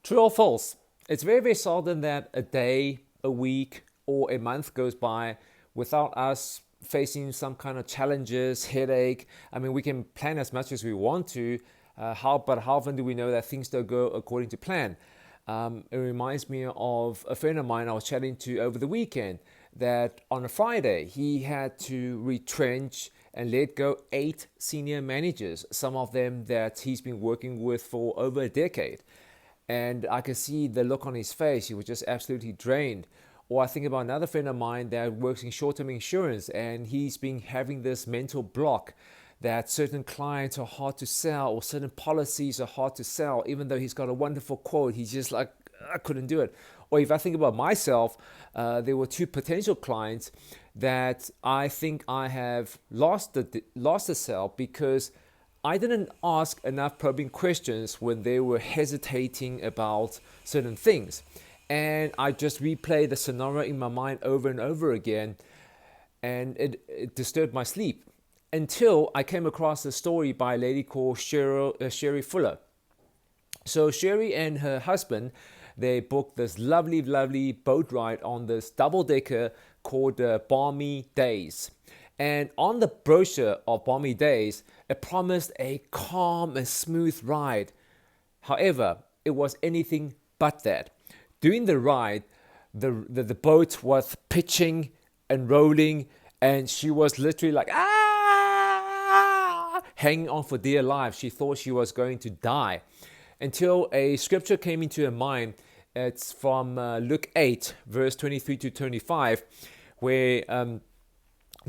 True or false? It's very, very seldom that a day, a week, or a month goes by without us facing some kind of challenges, headache. I mean, we can plan as much as we want to, but how often do we know that things don't go according to plan? It reminds me of a friend of mine I was chatting to over the weekend that on a Friday he had to retrench and let go 8 senior managers, some of them that he's been working with for over a decade. And I could see the look on his face. He was just absolutely drained. Or I think about another friend of mine that works in short-term insurance, and he's been having this mental block that certain clients are hard to sell or certain policies are hard to sell. Even though he's got a wonderful quote, he's just like, I couldn't do it. Or if I think about myself, there were 2 potential clients that I think I have lost the sale because I didn't ask enough probing questions when they were hesitating about certain things. And I just replayed the scenario in my mind over and over again, and it disturbed my sleep until I came across a story by a lady called Sherry Fuller. So Sherry and her husband, they booked this lovely, lovely boat ride on this double-decker called Balmy Days. And on the brochure of Balmy Days, it promised a calm and smooth ride. However, it was anything but that. During the ride, the boat was pitching and rolling, and she was literally like, hanging on for dear life. She thought she was going to die until a scripture came into her mind. It's from Luke 8, verse 23 to 25, where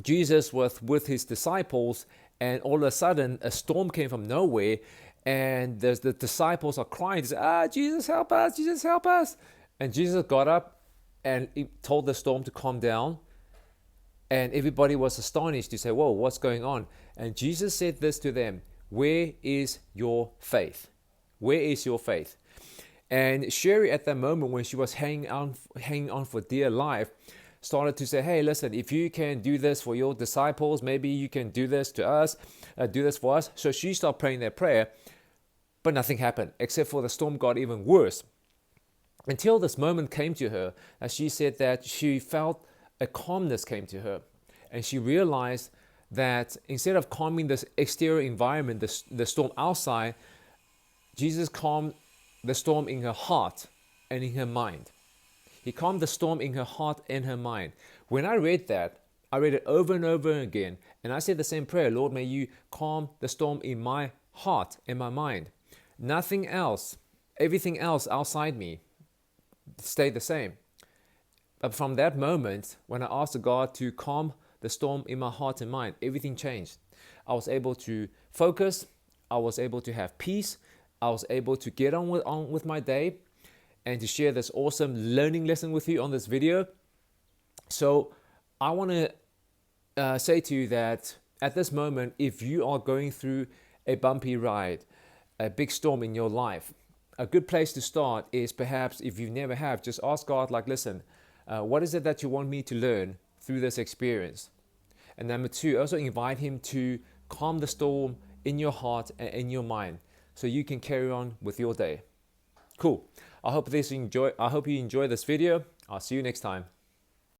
Jesus was with his disciples, and all of a sudden a storm came from nowhere, and the disciples are crying, Jesus help us, Jesus help us. And Jesus got up and he told the storm to calm down, and everybody was astonished to say, whoa, what's going on? And Jesus said this to them, where is your faith? Where is your faith? And Sherry, at that moment when she was hanging on for dear life, started to say, hey, listen, if you can do this for your disciples, maybe you can do this to us, do this for us. So she started praying that prayer, but nothing happened, except for the storm got even worse. Until this moment came to her, as she said that she felt a calmness came to her. And she realized that instead of calming this exterior environment, the storm outside, Jesus calmed the storm in her heart and in her mind. He calmed the storm in her heart and her mind. When I read that, I read it over and over again. And I said the same prayer, Lord, may you calm the storm in my heart and my mind. Nothing else, everything else outside me stayed the same. But from that moment, when I asked God to calm the storm in my heart and mind, everything changed. I was able to focus. I was able to have peace. I was able to get on with my day and to share this awesome learning lesson with you on this video. So I want to say to you that at this moment, if you are going through a bumpy ride, a big storm in your life, a good place to start is perhaps, if you never have, just ask God, like, listen, what is it that you want me to learn through this experience? And number 2, also invite him to calm the storm in your heart and in your mind so you can carry on with your day. Cool. I hope you enjoy this video. I'll see you next time.